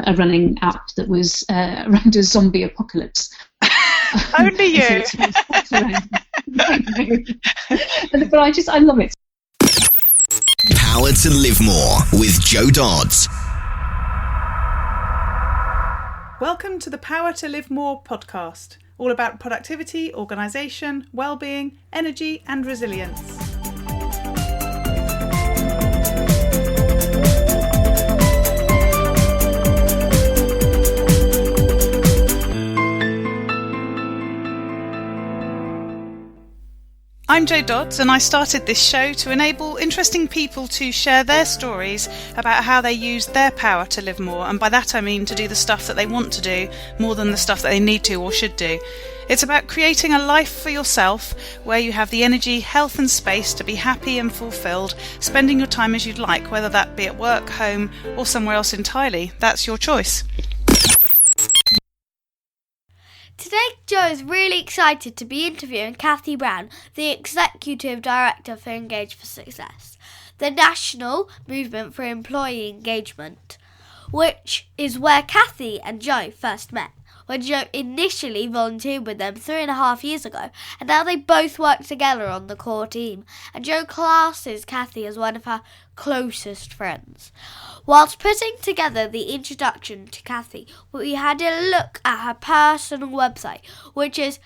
a running app that was around a zombie apocalypse. Only you. But I love it. Power to Live More with Jo Dodds. Welcome to the Power to Live More podcast, all about productivity, organisation, well-being, energy and resilience. I'm Jo Dodds, and I started this show to enable interesting people to share their stories about how they use their power to live more, and by that I mean to do the stuff that they want to do more than the stuff that they need to or should do. It's about creating a life for yourself where you have the energy, health and space to be happy and fulfilled, spending your time as you'd like, whether that be at work, home or somewhere else entirely. That's your choice. Today, Jo is really excited to be interviewing Cathy Brown, the Executive Director for Engage for Success, the national movement for employee engagement, which is where Cathy and Jo first met, when Jo initially volunteered with them 3.5 years ago, and now they both work together on the core team, and Jo classes Cathy as one of her closest friends. Whilst putting together the introduction to Cathy, we had a look at her personal website, which is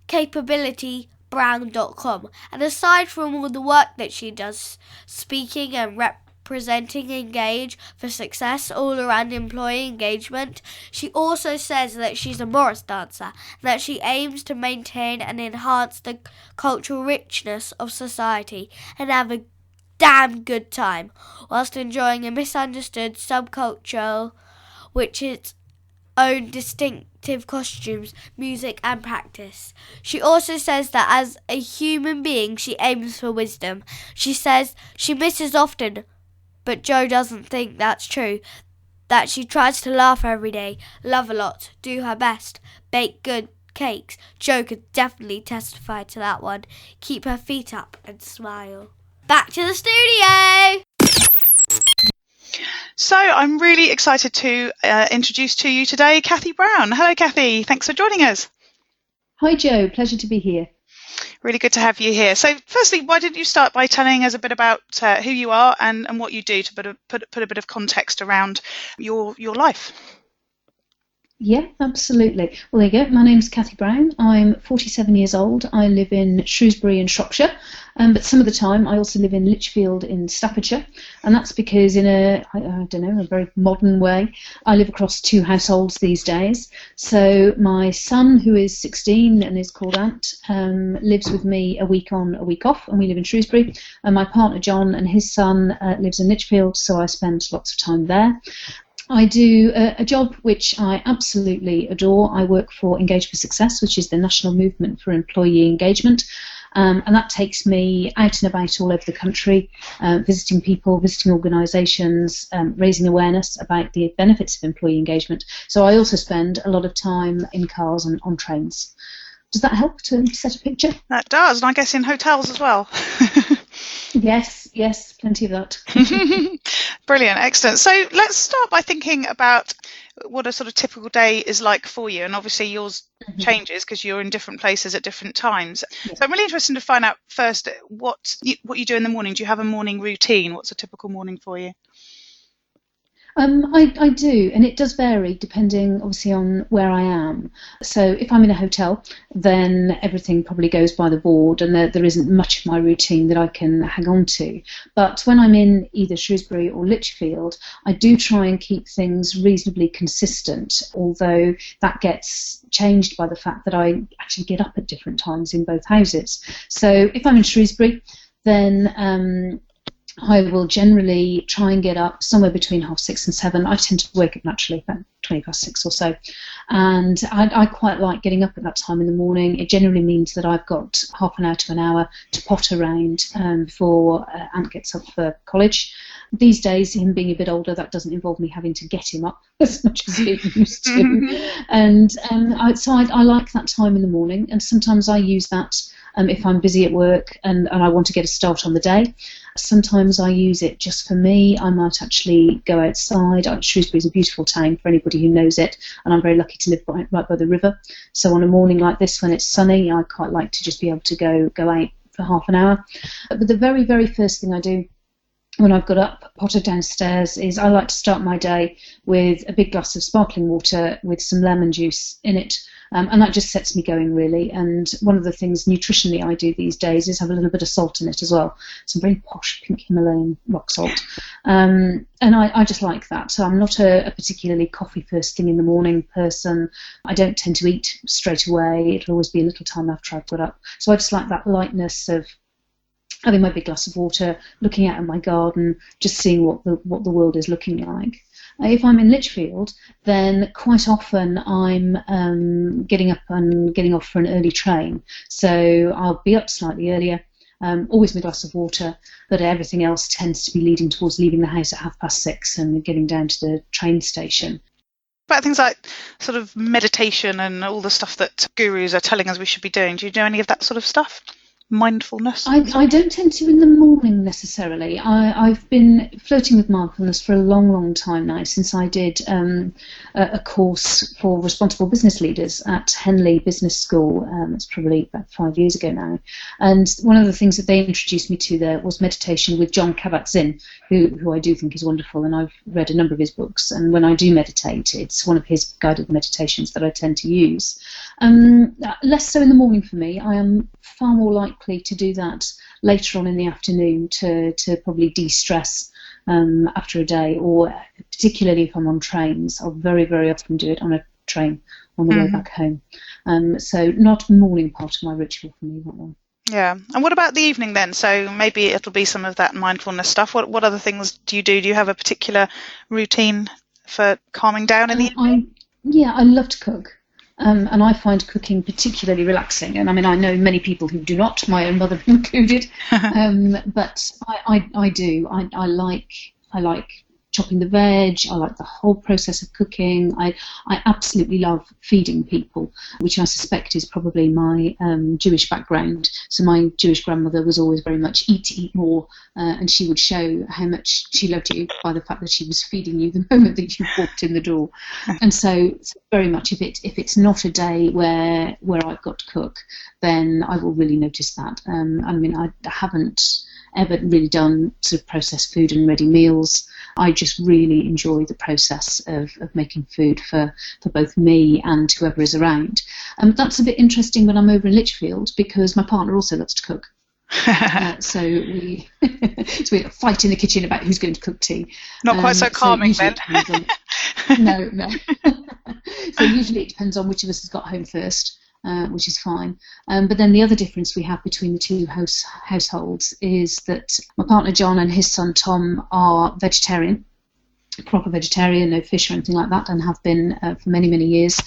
capabilitybrown.com, and aside from all the work that she does, speaking and representing Engage for Success all around employee engagement, she also says that she's a Morris dancer, and that she aims to maintain and enhance the cultural richness of society and have a damn good time, whilst enjoying a misunderstood subculture which its own distinctive costumes, music and practice. She also says that as a human being she aims for wisdom. She says she misses often, but Jo doesn't think that's true, that she tries to laugh every day, love a lot, do her best, bake good cakes. Jo could definitely testify to that one. Keep her feet up and smile. Back to the studio! So I'm really excited to introduce to you today Cathy Brown. Hello Cathy, thanks for joining us. Hi Jo, pleasure to be here. Really good to have you here. So firstly, why didn't you start by telling us a bit about who you are and what you do to put a bit of context around your life? Yeah, absolutely. Well, there you go. My name's Cathy Brown. I'm 47 years old. I live in Shrewsbury in Shropshire, but some of the time I also live in Lichfield in Staffordshire, and that's because in a very modern way, I live across 2 households these days. So my son, who is 16 and is called Ant, lives with me a week on, a week off, and we live in Shrewsbury, and my partner John and his son lives in Lichfield, so I spend lots of time there. I do a job which I absolutely adore. I work for Engage for Success, which is the national movement for employee engagement, and that takes me out and about all over the country, visiting people, visiting organisations, raising awareness about the benefits of employee engagement. So I also spend a lot of time in cars and on trains. Does that help to set a picture? That does, and I guess in hotels as well. Yes, plenty of that. Brilliant, excellent. So let's start by thinking about what a sort of typical day is like for you, and obviously yours changes because you're in different places at different times. Yeah. So I'm really interested to find out first what you do in the morning. Do you have a morning routine? What's a typical morning for you? I do, and it does vary depending obviously on where I am. So if I'm in a hotel, then everything probably goes by the board, and there isn't much of my routine that I can hang on to. But when I'm in either Shrewsbury or Lichfield, I do try and keep things reasonably consistent, although that gets changed by the fact that I actually get up at different times in both houses. So if I'm in Shrewsbury, then I will generally try and get up somewhere between 6:30 and 7. I tend to wake up naturally. 20 past 6 or so. And I quite like getting up at that time in the morning. It generally means that I've got half an hour to an hour to potter around before Ant gets up for college. These days, him being a bit older, that doesn't involve me having to get him up as much as it used to. And so I like that time in the morning, and sometimes I use that if I'm busy at work and I want to get a start on the day. Sometimes I use it just for me. I might actually go outside. Shrewsbury is a beautiful town for anybody who knows it, and I'm very lucky to live right by the river. So on a morning like this, when it's sunny, I quite like to just be able to go out for half an hour. But the very, very first thing I do when I've got up, potted downstairs, is I like to start my day with a big glass of sparkling water with some lemon juice in it. And that just sets me going, really. And one of the things nutritionally I do these days is have a little bit of salt in it as well. Some very posh pink Himalayan rock salt. And I just like that. So I'm not a particularly coffee first thing in the morning person. I don't tend to eat straight away. It'll always be a little time after I've got up. So I just like that lightness of having my big glass of water, looking out at my garden, just seeing what the world is looking like. If I'm in Lichfield, then quite often I'm getting up and getting off for an early train. So I'll be up slightly earlier, always with a glass of water, but everything else tends to be leading towards leaving the house at 6:30 and getting down to the train station. About things like sort of meditation and all the stuff that gurus are telling us we should be doing. Do you do any of that sort of stuff? Mindfulness? I don't tend to in the morning necessarily. I've been floating with mindfulness for a long, long time now, since I did a course for responsible business leaders at Henley Business School. It's probably about 5 years ago now. And one of the things that they introduced me to there was meditation with John Kabat-Zinn, who I do think is wonderful, and I've read a number of his books. And when I do meditate, it's one of his guided meditations that I tend to use. Less so in the morning for me. I am far more likely to do that later on in the afternoon to probably de-stress after a day, or particularly if I'm on trains. I'll very, very often do it on a train on the way back home. So not a morning part of my ritual for me, that one. Yeah. And what about the evening then? So maybe it'll be some of that mindfulness stuff. What other things do you do? Do you have a particular routine for calming down in the evening? I love to cook. And I find cooking particularly relaxing. And I mean, I know many people who do not, my own mother included. But I do. I like chopping the veg. I like the whole process of cooking. I absolutely love feeding people, which I suspect is probably my Jewish background. So my Jewish grandmother was always very much eat more, and she would show how much she loved you by the fact that she was feeding you the moment that you walked in the door. And so very much if it's not a day where I've got to cook, then I will really notice that. I mean, I haven't ever really done sort of processed food and ready meals. I just really enjoy the process of making food for both me and whoever is around. That's a bit interesting when I'm over in Lichfield, because my partner also loves to cook. So we fight in the kitchen about who's going to cook tea. Not quite so calming then. No. So usually it depends on which of us has got home first. Which is fine. But then the other difference we have between the two households is that my partner John and his son Tom are vegetarian, proper vegetarian, no fish or anything like that, and have been for many, many years.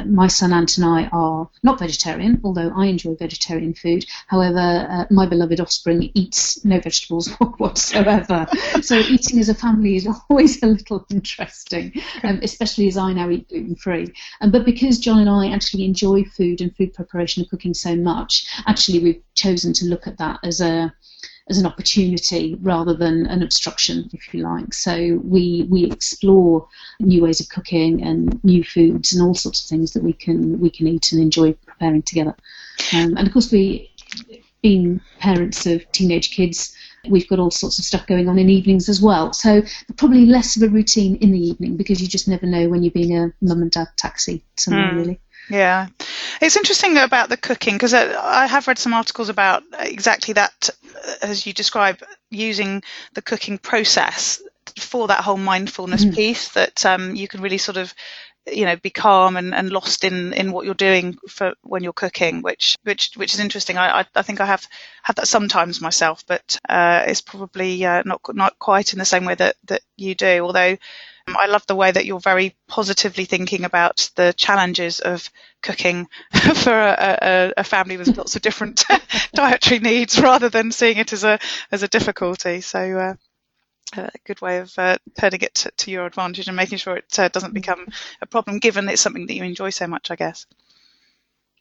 My son Ant and I are not vegetarian, although I enjoy vegetarian food. However, my beloved offspring eats no vegetables whatsoever. So eating as a family is always a little interesting, especially as I now eat gluten-free. But because John and I actually enjoy food and food preparation and cooking so much, actually we've chosen to look at that as an opportunity rather than an obstruction, if you like. So we explore new ways of cooking and new foods and all sorts of things that we can eat and enjoy preparing together. And of course, being parents of teenage kids, we've got all sorts of stuff going on in evenings as well. So probably less of a routine in the evening, because you just never know when you're being a mum and dad taxi somewhere, really. Yeah. It's interesting about the cooking, because I have read some articles about exactly that, as you describe, using the cooking process for that whole mindfulness piece, that you can really sort of be calm and lost in what you're doing for when you're cooking, which is interesting. I think I have had that sometimes myself, but it's probably not quite in the same way that you do. Although I love the way that you're very positively thinking about the challenges of cooking for a family with lots of different dietary needs, rather than seeing it as a difficulty. So a good way of turning it to your advantage and making sure it doesn't become a problem, given it's something that you enjoy so much, I guess.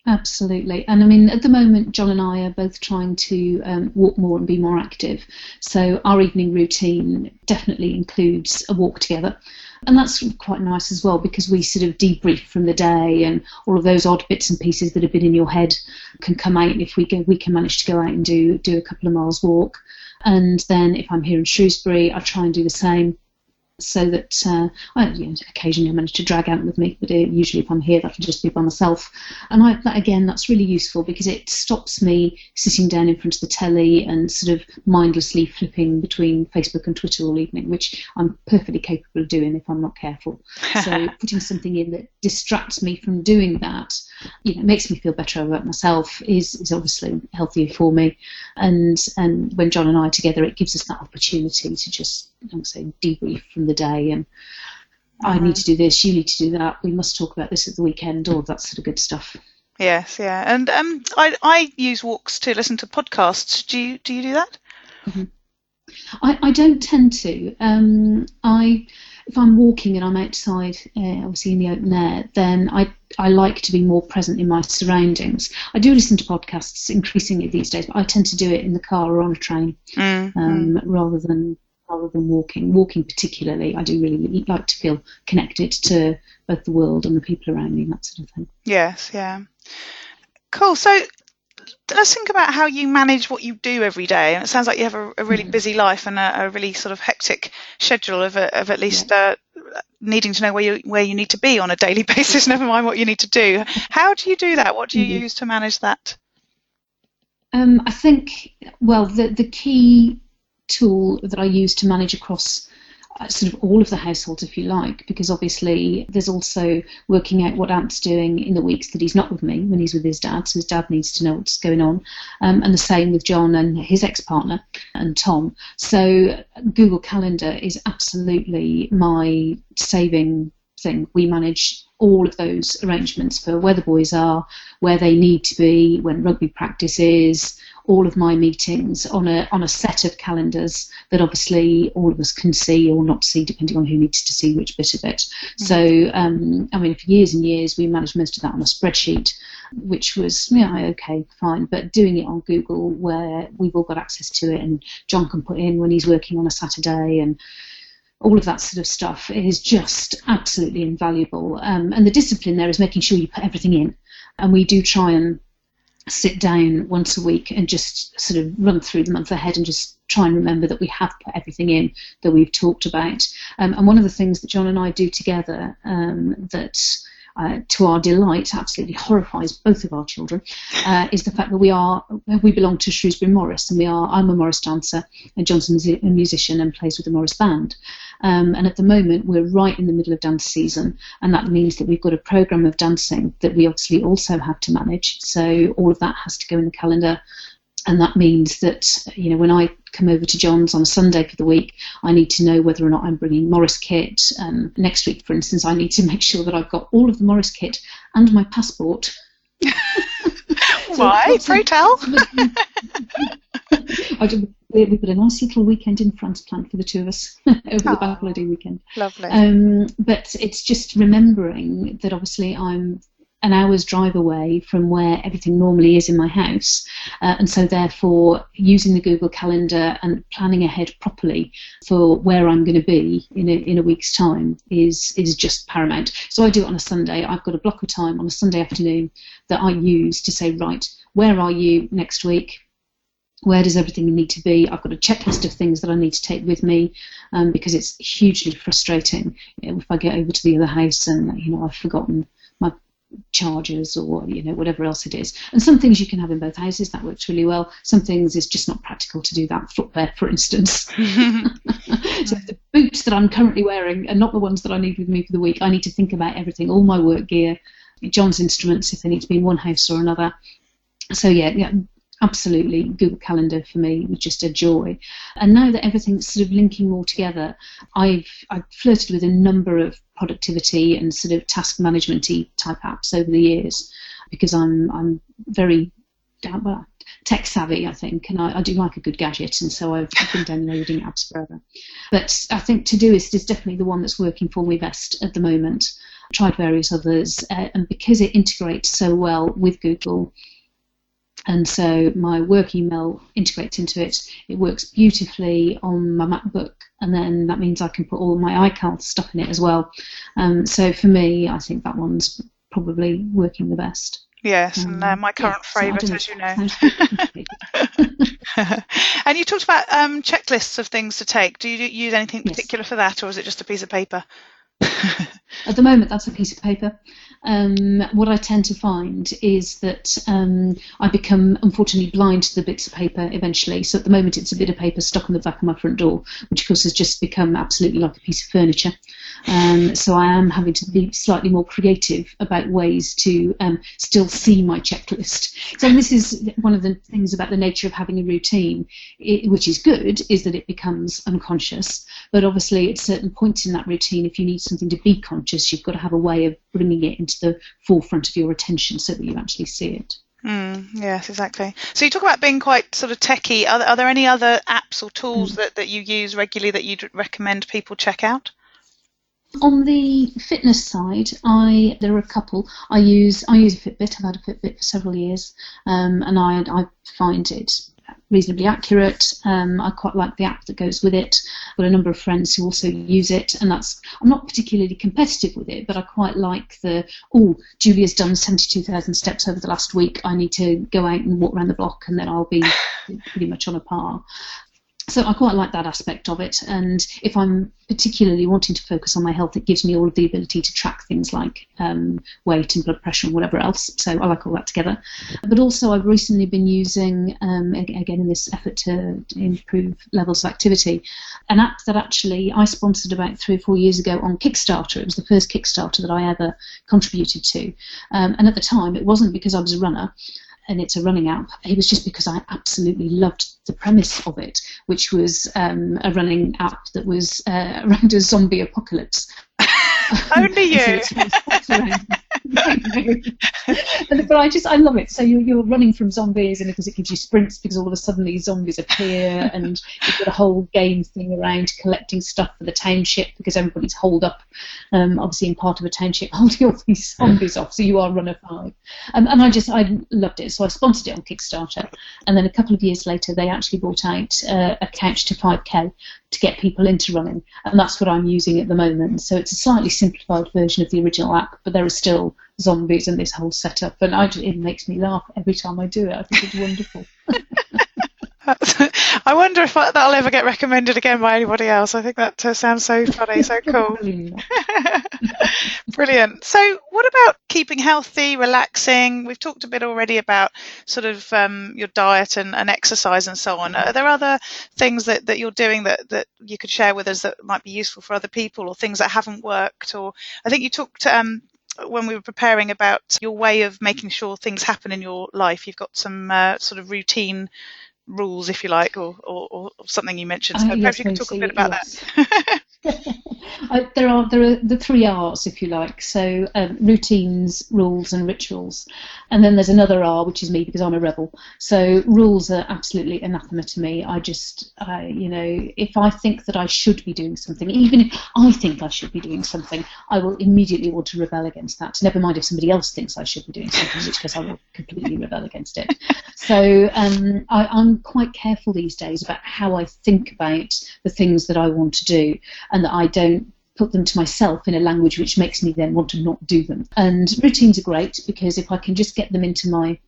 Absolutely. And I mean, at the moment, John and I are both trying to walk more and be more active. So our evening routine definitely includes a walk together. And that's quite nice as well, because we sort of debrief from the day, and all of those odd bits and pieces that have been in your head can come out if we can manage to go out and do a couple of miles walk. And then if I'm here in Shrewsbury, I try and do the same, so that occasionally I manage to drag out with me, but usually if I'm here, that'll just be by myself. And that's really useful, because it stops me sitting down in front of the telly and sort of mindlessly flipping between Facebook and Twitter all evening, which I'm perfectly capable of doing if I'm not careful. So putting something in that distracts me from doing that, makes me feel better about myself, is obviously healthier for me. And when John and I are together, it gives us that opportunity to just, debrief from the day, and I need to do this, you need to do that, we must talk about this at the weekend, all of that sort of good stuff. Yes, yeah. And I use walks to listen to podcasts. Do you do that? Mm-hmm. I don't tend to. If I'm walking and I'm outside, obviously in the open air, then I like to be more present in my surroundings. I do listen to podcasts increasingly these days, but I tend to do it in the car or on a train, rather than walking. Walking particularly, I do really like to feel connected to both the world and the people around me, that sort of thing. Yes, yeah. Cool. So let's think about how you manage what you do every day. It sounds like you have a really busy life and a really sort of hectic schedule of at least needing to know where you need to be on a daily basis, never mind what you need to do. How do you do that? What do you use to manage that? I think, the key tool that I use to manage across sort of all of the households, if you like, because obviously there's also working out what Ant's doing in the weeks that he's not with me, when he's with his dad, so his dad needs to know what's going on, and the same with John and his ex-partner and Tom. So Google Calendar is absolutely my saving thing. We manage all of those arrangements for where the boys are, where they need to be, when rugby practice is, all of my meetings on a set of calendars that obviously all of us can see or not see, depending on who needs to see which bit of it. Mm-hmm. So, for years and years, we managed most of that on a spreadsheet, which was, okay, fine. But doing it on Google, where we've all got access to it, and John can put in when he's working on a Saturday, and all of that sort of stuff is just absolutely invaluable. And the discipline there is making sure you put everything in. And we do try and sit down once a week and just sort of run through the month ahead and just try and remember that we have put everything in that we've talked about. And one of the things that John and I do together that to our delight absolutely horrifies both of our children is the fact that we belong to Shrewsbury Morris, and I'm a Morris dancer and John's a musician and plays with the Morris band. And at the moment we're right in the middle of dance season, and that means that we've got a programme of dancing that we obviously also have to manage. So all of that has to go in the calendar. And that means that, when I come over to John's on a Sunday for the week, I need to know whether or not I'm bringing Morris kit. Next week, for instance, I need to make sure that I've got all of the Morris kit and my passport. Why? Pray tell. We've got a nice little weekend in France planned for the two of us over the bank holiday weekend. Lovely. But it's just remembering that obviously I'm an hour's drive away from where everything normally is in my house, and so therefore using the Google Calendar and planning ahead properly for where I'm going to be in a week's time is just paramount. So I do it on a Sunday. I've got a block of time on a Sunday afternoon that I use to say, right, where are you next week? Where does everything need to be? I've got a checklist of things that I need to take with me, because it's hugely frustrating if I get over to the other house and I've forgotten chargers or whatever else it is. And some things you can have in both houses, that works really well. Some things it's just not practical to do that. Footwear, for instance. So the boots that I'm currently wearing are not the ones that I need with me for the week. I need to think about everything, all my work gear, John's instruments if they need to be in one house or another. So yeah, absolutely, Google Calendar for me was just a joy. And now that everything's sort of linking more together, I've flirted with a number of productivity and sort of task management-y type apps over the years, because I'm very tech savvy, I think, and I do like a good gadget, and so I've been downloading apps forever. But I think Todoist is definitely the one that's working for me best at the moment. I've tried various others, and because it integrates so well with Google, and so my work email integrates into it, it works beautifully on my MacBook, and then that means I can put all my iCal stuff in it as well. So for me, I think that one's probably working the best. Yes, and my current favourite, as you know. And you talked about checklists of things to take. Do you use anything particular for that, or is it just a piece of paper? At the moment, that's a piece of paper. What I tend to find is that I become, unfortunately, blind to the bits of paper eventually. So at the moment, it's a bit of paper stuck on the back of my front door, which, of course, has just become absolutely like a piece of furniture. So I am having to be slightly more creative about ways to still see my checklist. So this is one of the things about the nature of having a routine, which is good, is that it becomes unconscious. But obviously, at certain points in that routine, if you need something to be conscious, you've got to have a way of bringing it into the forefront of your attention so that you actually see it. Yes, exactly. So you talk about being quite sort of techie. Are there any other apps or tools that you use regularly that you'd recommend people check out? On the fitness side, there are a couple. I use a Fitbit. I've had a Fitbit for several years, and I find it reasonably accurate. I quite like the app that goes with it. I've got a number of friends who also use it, and I'm not particularly competitive with it, but I quite like Julia's done 72,000 steps over the last week. I need to go out and walk around the block, and then I'll be pretty much on a par. So I quite like that aspect of it, and if I'm particularly wanting to focus on my health, it gives me all of the ability to track things like weight and blood pressure and whatever else, so I like all that together. But also I've recently been using, again in this effort to improve levels of activity, an app that actually I sponsored about 3 or 4 years ago on Kickstarter. It was the first Kickstarter that I ever contributed to, and at the time it wasn't because I was a runner, and it's a running app. It was just because I absolutely loved the premise of it, which was a running app that was around a zombie apocalypse. Only you. But I love it. So you're running from zombies, and because it gives you sprints, because all of a sudden these zombies appear, and you've got a whole game thing around collecting stuff for the township, because everybody's holed up, obviously in part of a township, holding all these zombies off. So you are runner 5, and I loved it. So I sponsored it on Kickstarter, and then a couple of years later they actually brought out a couch to 5K to get people into running, and that's what I'm using at the moment. So it's a slightly simplified version of the original app, but there are still zombies and this whole setup, and it makes me laugh every time I do it. I think it's wonderful. I wonder if that'll ever get recommended again by anybody else. I think that sounds so funny, so cool. Brilliant. So what about keeping healthy, relaxing? We've talked a bit already about sort of your diet and exercise and so on. Are there other things that you're doing that you could share with us that might be useful for other people, or things that haven't worked? Or I think you talked when we were preparing about your way of making sure things happen in your life. You've got some sort of routine rules, if you like, or something you mentioned. So perhaps you could talk a bit about that. There are the 3 R's, if you like. So routines, rules, and rituals. And then there's another R, which is me, because I'm a rebel. So rules are absolutely anathema to me. If I think that I should be doing something, even if I think I should be doing something, I will immediately want to rebel against that. Never mind if somebody else thinks I should be doing something, in which case I will completely rebel against it. So I'm quite careful these days about how I think about the things that I want to do, and that I don't put them to myself in a language which makes me then want to not do them. And routines are great, because if I can just get them into my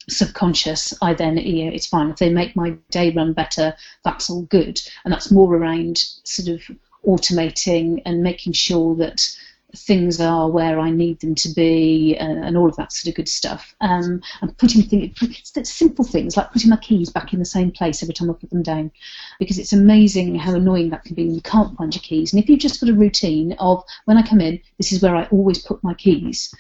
subconscious, I then, it's fine. If they make my day run better, that's all good. And that's more around sort of automating and making sure that things are where I need them to be, and all of that sort of good stuff. And putting simple things like putting my keys back in the same place every time I put them down, because it's amazing how annoying that can be when you can't find your keys. And if you've just got a routine of, when I come in, this is where I always put my keys,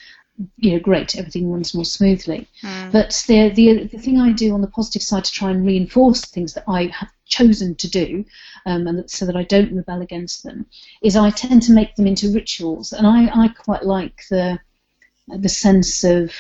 great, everything runs more smoothly. But the thing I do on the positive side to try and reinforce things that I have chosen to do, and so that I don't rebel against them, is I tend to make them into rituals. And I quite like the sense of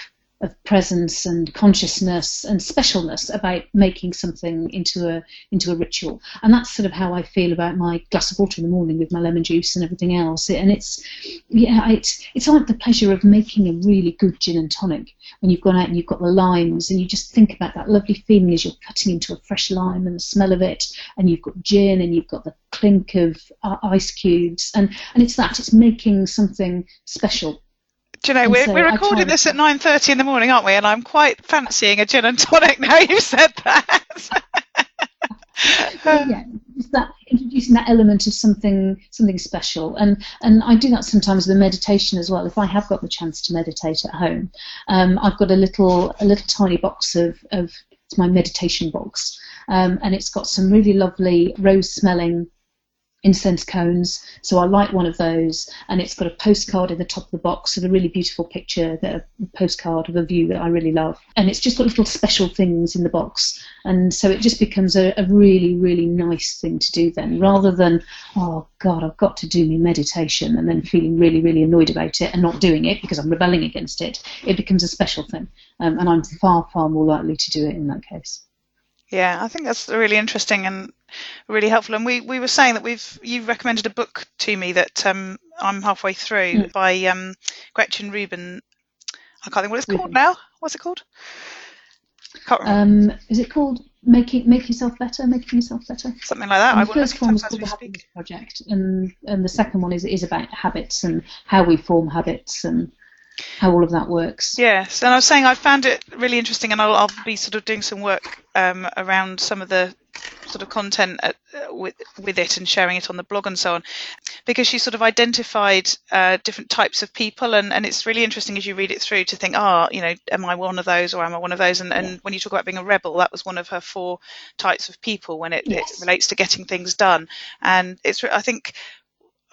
presence and consciousness and specialness about making something into a ritual. And that's sort of how I feel about my glass of water in the morning with my lemon juice and everything else. And it's like the pleasure of making a really good gin and tonic, when you've gone out and you've got the limes, and you just think about that lovely feeling as you're cutting into a fresh lime and the smell of it, and you've got gin and you've got the clink of ice cubes, and it's making something special. Do you know, we're recording this at 9:30 in the morning, aren't we? And I'm quite fancying a gin and tonic now you've said that. Yeah, introducing that element of something special, and I do that sometimes with meditation as well. If I have got the chance to meditate at home, I've got a little tiny box of it's my meditation box, and it's got some really lovely rose-smelling incense cones, so I light one of those, and it's got a postcard in the top of the box with a really beautiful picture, a postcard of a view that I really love, and it's just got little special things in the box, and so it just becomes a really, really nice thing to do then, rather than, oh God, I've got to do my meditation, and then feeling really, really annoyed about it and not doing it because I'm rebelling against it. It becomes a special thing, and I'm far, far more likely to do it in that case. Yeah, I think that's really interesting and really helpful. And we were saying that you've recommended a book to me that I'm halfway through by Gretchen Rubin. I can't think what it's called now. What's it called? Can't remember. Is it called Making Yourself Better? Making Yourself Better? Something like that. The first one was called The Happiness Project, and the second one is about habits and how we form habits and how all of that works. Yes, and I was saying I found it really interesting, and I'll be sort of doing some work around some of the sort of content with it and sharing it on the blog and so on, because she sort of identified different types of people, and it's really interesting as you read it through to think, am I one of those or am I one of those? And when you talk about being a rebel, that was one of her 4 types of people when it relates to getting things done. And I think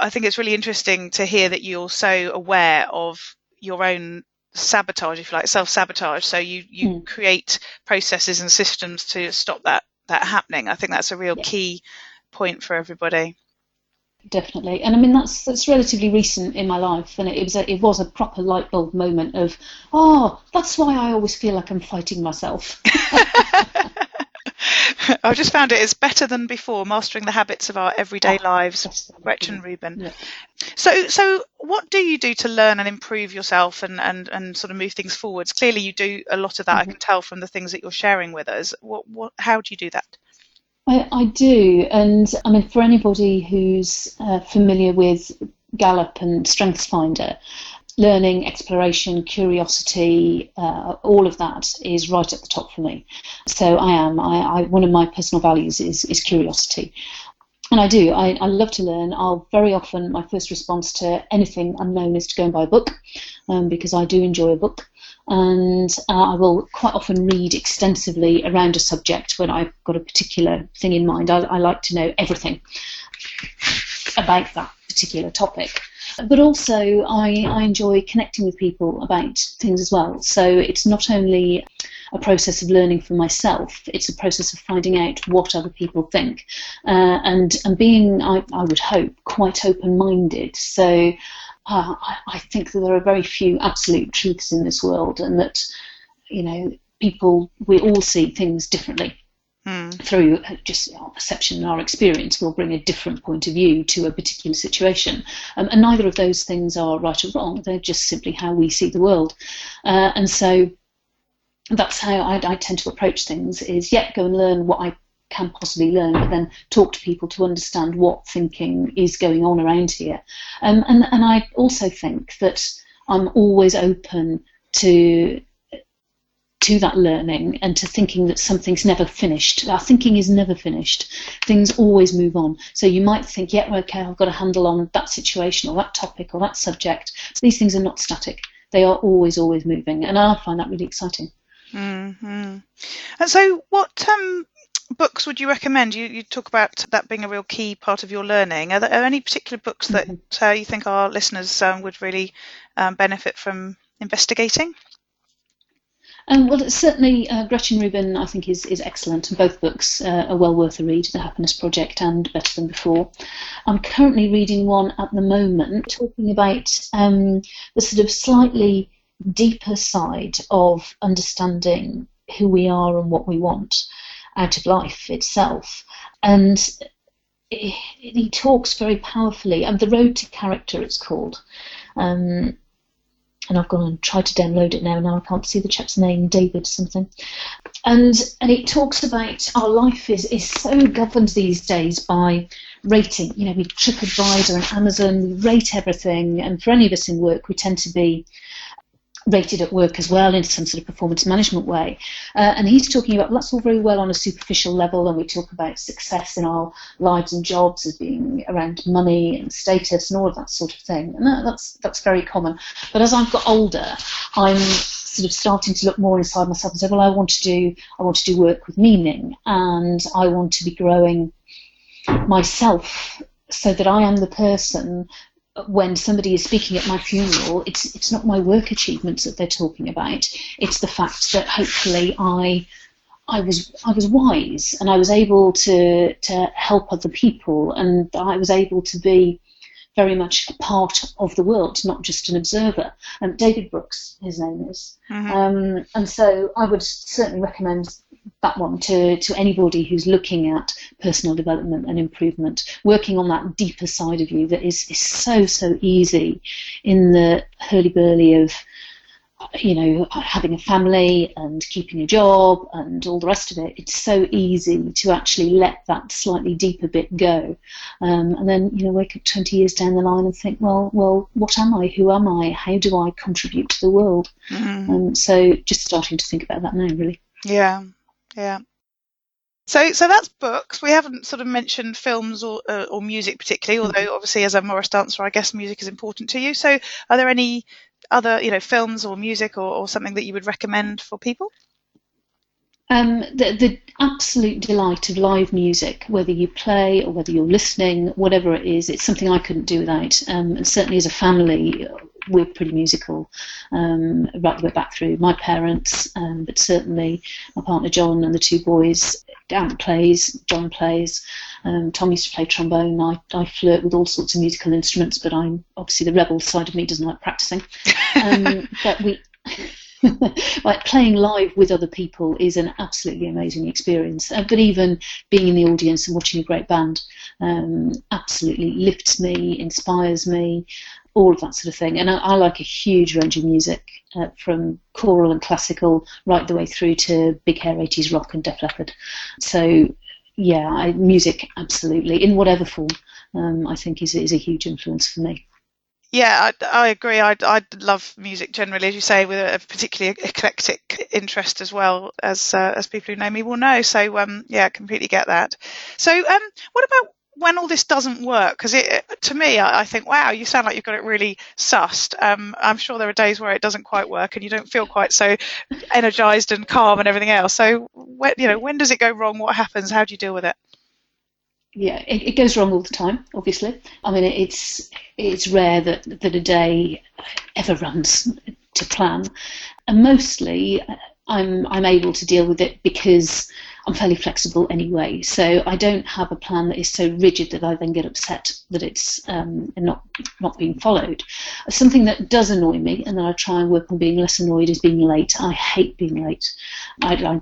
it's really interesting to hear that you're so aware of your own sabotage, if you like, self-sabotage, so you create processes and systems to stop that happening. I think that's a real key point for everybody. Definitely. And I mean that's relatively recent in my life, and it was a proper light bulb moment of, that's why I always feel like I'm fighting myself. I've just found it is Better Than Before, Mastering the Habits of Our Everyday Lives, Gretchen Rubin. Yeah. So what do you do to learn and improve yourself and sort of move things forwards? Clearly you do a lot of that, I can tell from the things that you're sharing with us. How do you do that? I do, and I mean, for anybody who's familiar with Gallup and StrengthsFinder, learning, exploration, curiosity, all of that is right at the top for me. So one of my personal values is curiosity. And I love to learn. Very often, my first response to anything unknown is to go and buy a book, because I do enjoy a book. And I will quite often read extensively around a subject when I've got a particular thing in mind. I like to know everything about that particular topic. But also I enjoy connecting with people about things as well. So it's not only a process of learning for myself, it's a process of finding out what other people think, and being, I would hope, quite open-minded. So I think that there are very few absolute truths in this world, and that, we all see things differently. Through just our perception and our experience, will bring a different point of view to a particular situation. And neither of those things are right or wrong. They're just simply how we see the world. And so that's how I tend to approach things, is go and learn what I can possibly learn, but then talk to people to understand what thinking is going on around here. And I also think that I'm always open to to that learning and to thinking that something's never finished. Our thinking is never finished. Things always move on. So you might think, yeah, okay, I've got a handle on that situation or that topic or that subject. These things are not static. They are always, always moving. And I find that really exciting. Mm-hmm. And so what books would you recommend? You talk about that being a real key part of your learning. Are there any particular books that you think our listeners would really benefit from investigating? Well, certainly Gretchen Rubin, I think, is excellent, and both books are well worth a read, The Happiness Project and Better Than Before. I'm currently reading one at the moment talking about the sort of slightly deeper side of understanding who we are and what we want out of life itself. And he talks very powerfully, and The Road to Character it's called. And I've gone and tried to download it now I can't see the chap's name, David something. And it talks about our life is so governed these days by rating. You know, we TripAdvisor and Amazon, we rate everything, and for any of us in work, we tend to be rated at work as well in some sort of performance management way. And he's talking about, well, that's all very well on a superficial level, and we talk about success in our lives and jobs as being around money and status and all of that sort of thing. And that's very common. But as I've got older, I'm sort of starting to look more inside myself and say, well, I want to do work with meaning, and I want to be growing myself so that I am the person when somebody is speaking at my funeral. It's not my work achievements that they're talking about. It's the fact that hopefully I was wise, and I was able to help other people, and I was able to be very much a part of the world, not just an observer. David Brooks, his name is. Mm-hmm. And so I would certainly recommend that one to anybody who's looking at personal development and improvement, working on that deeper side of you that is so easy in the hurly-burly of, you know, having a family and keeping a job and all the rest of it. It's so easy to actually let that slightly deeper bit go, and then, you know, wake up 20 years down the line and think, well, what am I? Who am I? How do I contribute to the world? Mm-hmm. So just starting to think about that now, really. Yeah. So that's books. We haven't sort of mentioned films or music particularly, although obviously as a Morris dancer, I guess music is important to you. So are there any other, you know, films or music or something that you would recommend for people? The absolute delight of live music, whether you play or whether you're listening, whatever it is, it's something I couldn't do without. And certainly as a family, we're pretty musical, right the way back through my parents, but certainly my partner John and the two boys. Ant plays, John plays, Tom used to play trombone. I flirt with all sorts of musical instruments, but I'm obviously the rebel side of me doesn't like practicing. But we, like playing live with other people is an absolutely amazing experience. But even being in the audience and watching a great band absolutely lifts me, inspires me, all of that sort of thing. And I like a huge range of music, from choral and classical right the way through to big hair 80s rock and Def Leppard. So yeah, music absolutely, in whatever form, I think is a huge influence for me. Yeah, I agree. I love music generally, as you say, with a particularly eclectic interest as well, as people who know me will know. So yeah, completely get that. So what about when all this doesn't work? Because to me, I think, wow, you sound like you've got it really sussed. I'm sure there are days where it doesn't quite work and you don't feel quite so energized and calm and everything else. So when does it go wrong? What happens? How do you deal with it? Yeah, it goes wrong all the time, obviously. I mean, it's rare that a day ever runs to plan. And mostly I'm able to deal with it because I'm fairly flexible anyway. So I don't have a plan that is so rigid that I then get upset that it's not being followed. Something that does annoy me, and then I try and work on being less annoyed, is being late. I hate being late. I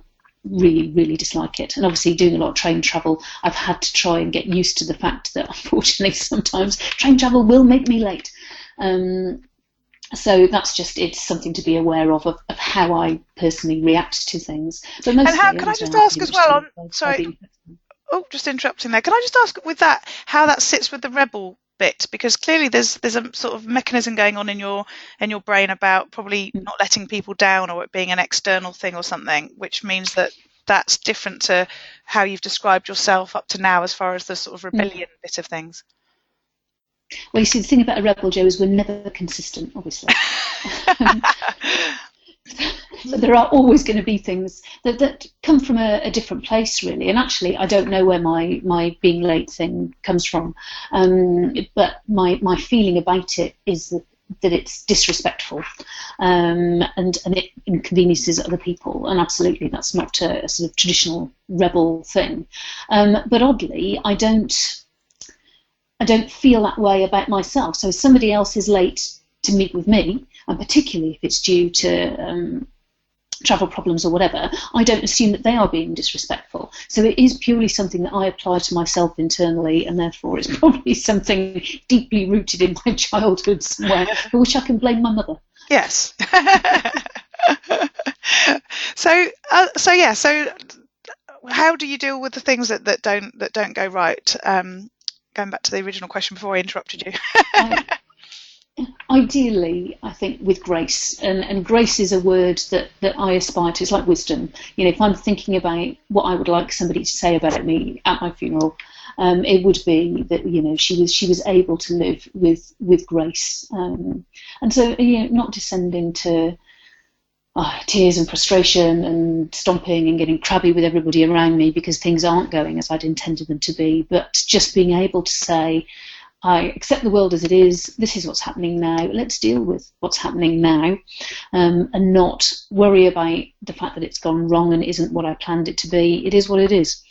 really, really dislike it. And obviously doing a lot of train travel, I've had to try and get used to the fact that unfortunately sometimes train travel will make me late. So that's just, it's something to be aware of how I personally react to things. But mostly, and can I just ask as well, just interrupting there, can I just ask with that, how that sits with the rebel bit, because clearly there's a sort of mechanism going on in your brain about probably not letting people down, or it being an external thing or something, which means that's different to how you've described yourself up to now as far as the sort of rebellion bit of things. Well, you see, the thing about a rebel, Jo, is we're never consistent, obviously. So there are always going to be things that come from a different place, really. And actually, I don't know where my being late thing comes from. But my feeling about it is that it's disrespectful, and it inconveniences other people. And absolutely, that's not a sort of traditional rebel thing. But oddly, I don't feel that way about myself. So if somebody else is late to meet with me, and particularly if it's due to travel problems or whatever, I don't assume that they are being disrespectful. So it is purely something that I apply to myself internally, and therefore it's probably something deeply rooted in my childhood somewhere, for which I can blame my mother. Yes. So how do you deal with the things that don't go right? Going back to the original question before I interrupted you. Ideally, I think with grace, and grace is a word that I aspire to. It's like wisdom. If I'm thinking about what I would like somebody to say about me at my funeral, it would be that she was able to live with grace, and so not descending to tears and frustration and stomping and getting crabby with everybody around me because things aren't going as I'd intended them to be, but just being able to say, I accept the world as it is, this is what's happening now, let's deal with what's happening now, and not worry about the fact that it's gone wrong and isn't what I planned it to be. It is what it is.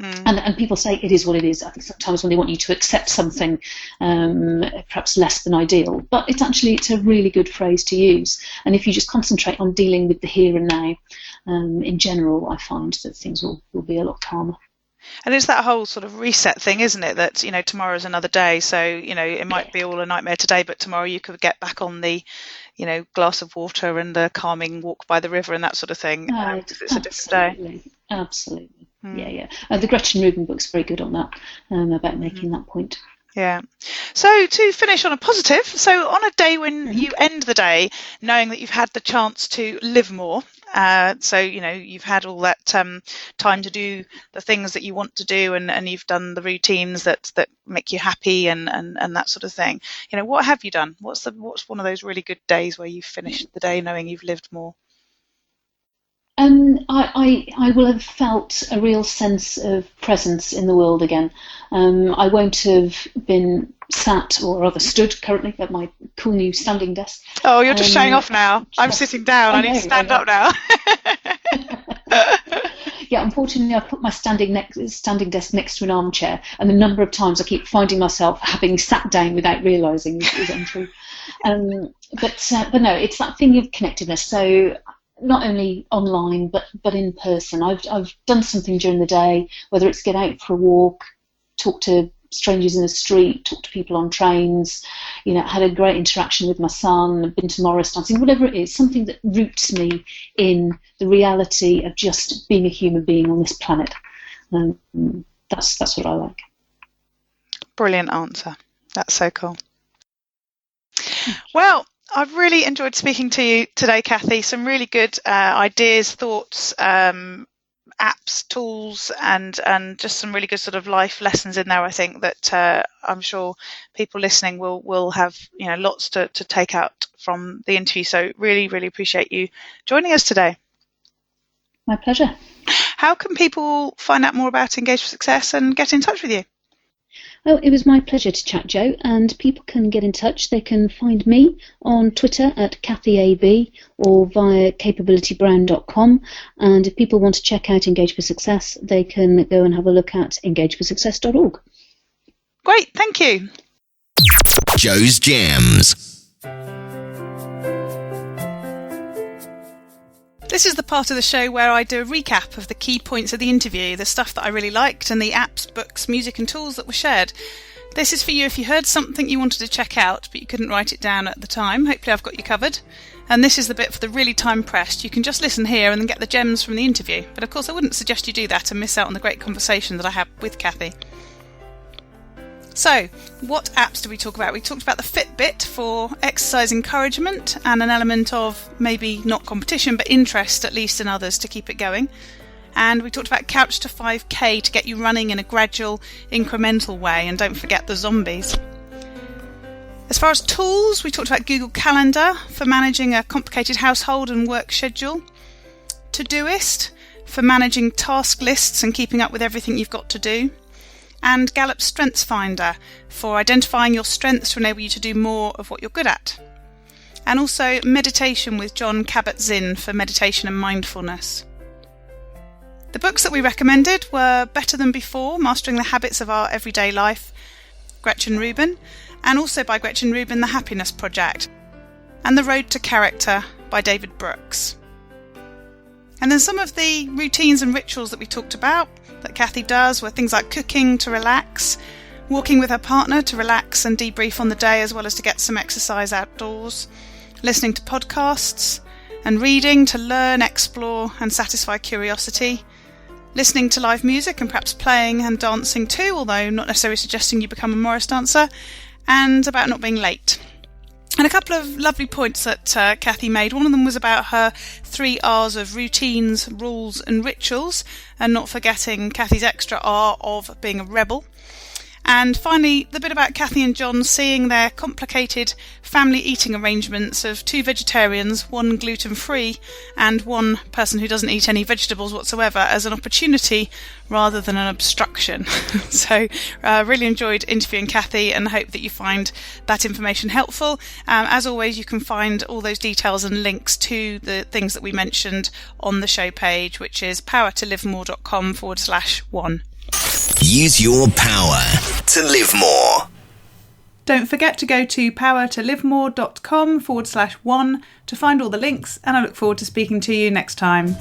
And people say it is what it is. I think sometimes when they want you to accept something perhaps less than ideal, but it's a really good phrase to use. And if you just concentrate on dealing with the here and now, in general, I find that things will be a lot calmer. And it's that whole sort of reset thing, isn't it? That, tomorrow's another day. So, it might be all a nightmare today, but tomorrow you could get back on the, glass of water and the calming walk by the river and that sort of thing. It's a different day. Absolutely. Yeah. The Gretchen Rubin book's very good on that, about making that point. Yeah. So to finish on a positive, so on a day when you end the day knowing that you've had the chance to live more, so you've had all that time to do the things that you want to do, and you've done the routines that make you happy and that sort of thing. What have you done? What's one of those really good days where you've finished the day knowing you've lived more? I will have felt a real sense of presence in the world again. I won't have been sat, or rather stood currently, at my cool new standing desk. Oh, you're just showing off now. I'm sitting down. I need to stand up now. Yeah, unfortunately, I've put my standing desk next to an armchair, and the number of times I keep finding myself having sat down without realising is untrue. But no, it's that thing of connectedness. So not only online but in person. I've done something during the day, whether it's get out for a walk, talk to strangers in the street, talk to people on trains, had a great interaction with my son, been to Morris dancing, whatever it is, something that roots me in the reality of just being a human being on this planet. That's what I like. Brilliant answer. That's so cool. Well, I've really enjoyed speaking to you today, Cathy. Some really good ideas, thoughts, apps, tools, and just some really good sort of life lessons in there. I think that I'm sure people listening will have lots to take out from the interview. So really, really appreciate you joining us today. My pleasure. How can people find out more about Engage for Success and get in touch with you? Well, it was my pleasure to chat, Jo, and people can get in touch. They can find me on Twitter at CathyAB or via capabilitybrown.com. And if people want to check out Engage for Success, they can go and have a look at engageforsuccess.org. Great, thank you. Jo's Gems. This is the part of the show where I do a recap of the key points of the interview, the stuff that I really liked, and the apps, books, music and tools that were shared. This is for you if you heard something you wanted to check out, but you couldn't write it down at the time. Hopefully I've got you covered. And this is the bit for the really time-pressed. You can just listen here and then get the gems from the interview. But of course I wouldn't suggest you do that and miss out on the great conversation that I had with Cathy. So, what apps do we talk about? We talked about the Fitbit for exercise encouragement and an element of maybe not competition, but interest at least in others to keep it going. And we talked about Couch to 5K to get you running in a gradual, incremental way. And don't forget the zombies. As far as tools, we talked about Google Calendar for managing a complicated household and work schedule. Todoist for managing task lists and keeping up with everything you've got to do. And Gallup Strengths Finder for identifying your strengths to enable you to do more of what you're good at. And also Meditation with Jon Kabat-Zinn for meditation and mindfulness. The books that we recommended were Better Than Before, Mastering the Habits of Our Everyday Life, Gretchen Rubin, and also by Gretchen Rubin, The Happiness Project, and The Road to Character by David Brooks. And then some of the routines and rituals that we talked about that Cathy does were things like cooking to relax, walking with her partner to relax and debrief on the day as well as to get some exercise outdoors, listening to podcasts, and reading to learn, explore and satisfy curiosity, listening to live music and perhaps playing and dancing too, although not necessarily suggesting you become a Morris dancer, and about not being late. And a couple of lovely points that Cathy made. One of them was about her 3 R's of routines, rules and rituals, and not forgetting Cathy's extra R of being a rebel. And finally, the bit about Cathy and John seeing their complicated family eating arrangements of 2 vegetarians, 1 gluten-free, and 1 person who doesn't eat any vegetables whatsoever as an opportunity rather than an obstruction. So really enjoyed interviewing Cathy and hope that you find that information helpful. As always, you can find all those details and links to the things that we mentioned on the show page, which is powertolivemore.com/1. Use your power to live more. Don't forget to go to powertolivemore.com/1 to find all the links, and I look forward to speaking to you next time.